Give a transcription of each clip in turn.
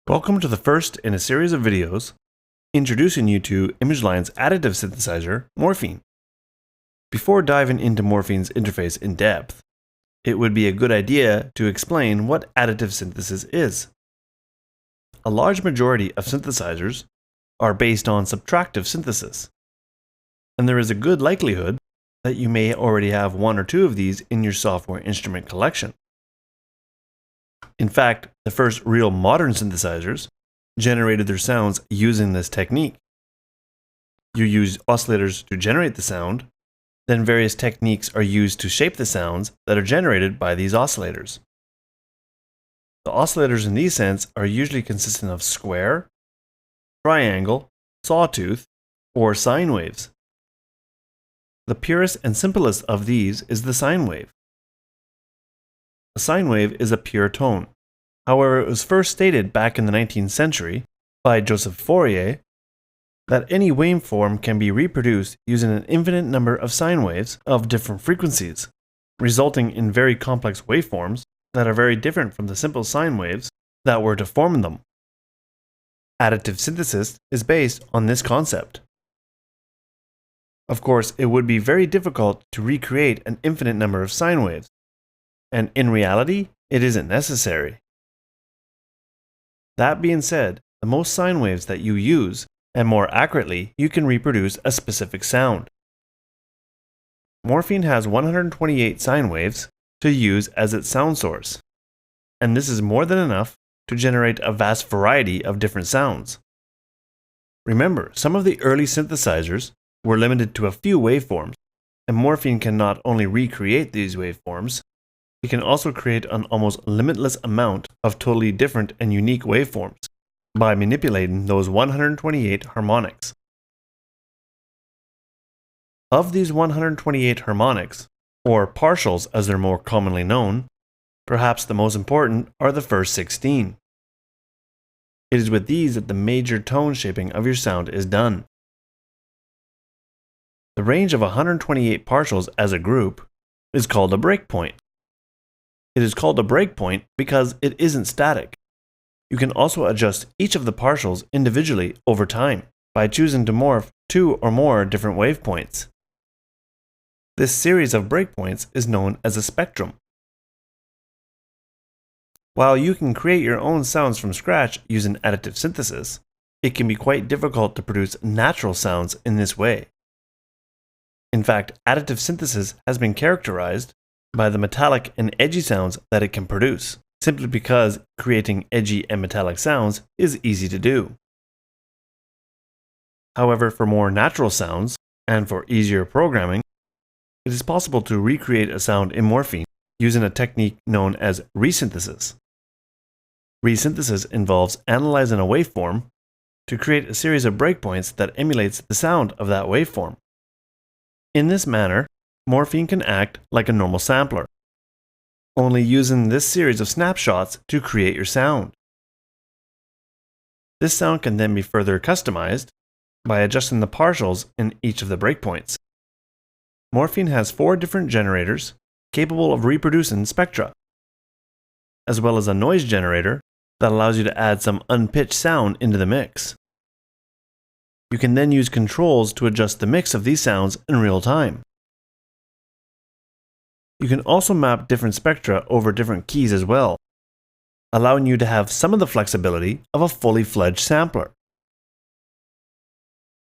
Welcome to the first in a series of videos introducing you to ImageLine's additive synthesizer, Morphine. Before diving into Morphine's interface in depth, it would be a good idea to explain what additive synthesis is. A large majority of synthesizers are based on subtractive synthesis, and there is a good likelihood that you may already have one or two of these in your software instrument collection. In fact, the first real modern synthesizers generated their sounds using this technique. You use oscillators to generate the sound, then various techniques are used to shape the sounds that are generated by these oscillators. The oscillators in these sense are usually consistent of square, triangle, sawtooth, or sine waves. The purest and simplest of these is the sine wave. A sine wave is a pure tone. However, it was first stated back in the 19th century by Joseph Fourier that any waveform can be reproduced using an infinite number of sine waves of different frequencies, resulting in very complex waveforms that are very different from the simple sine waves that were to form them. Additive synthesis is based on this concept. Of course, it would be very difficult to recreate an infinite number of sine waves, and in reality, it isn't necessary. That being said, the most sine waves that you use, and more accurately, you can reproduce a specific sound. Morphine has 128 sine waves to use as its sound source, and this is more than enough to generate a vast variety of different sounds. Remember, some of the early synthesizers were limited to a few waveforms, and Morphine can not only recreate these waveforms, it can also create an almost limitless amount of totally different and unique waveforms by manipulating those 128 harmonics. Of these 128 harmonics, or partials as they're more commonly known, perhaps the most important are the first 16. It is with these that the major tone shaping of your sound is done. The range of 128 partials as a group is called a breakpoint. It is called a breakpoint because it isn't static. You can also adjust each of the partials individually over time by choosing to morph two or more different wavepoints. This series of breakpoints is known as a spectrum. While you can create your own sounds from scratch using additive synthesis, it can be quite difficult to produce natural sounds in this way. In fact, additive synthesis has been characterized by the metallic and edgy sounds that it can produce, simply because creating edgy and metallic sounds is easy to do. However, for more natural sounds, and for easier programming, it is possible to recreate a sound in Morphine using a technique known as resynthesis. Resynthesis involves analyzing a waveform to create a series of breakpoints that emulates the sound of that waveform. In this manner, Morphine can act like a normal sampler, only using this series of snapshots to create your sound. This sound can then be further customized by adjusting the partials in each of the breakpoints. Morphine has 4 different generators capable of reproducing spectra, as well as a noise generator that allows you to add some unpitched sound into the mix. You can then use controls to adjust the mix of these sounds in real time. You can also map different spectra over different keys as well, allowing you to have some of the flexibility of a fully fledged sampler.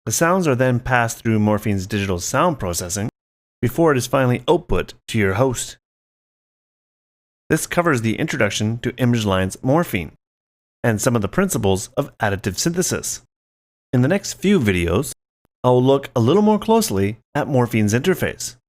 The sounds are then passed through Morphine's digital sound processing before it is finally output to your host. This covers the introduction to ImageLine's Morphine and some of the principles of additive synthesis. In the next few videos, I will look a little more closely at Morphine's interface.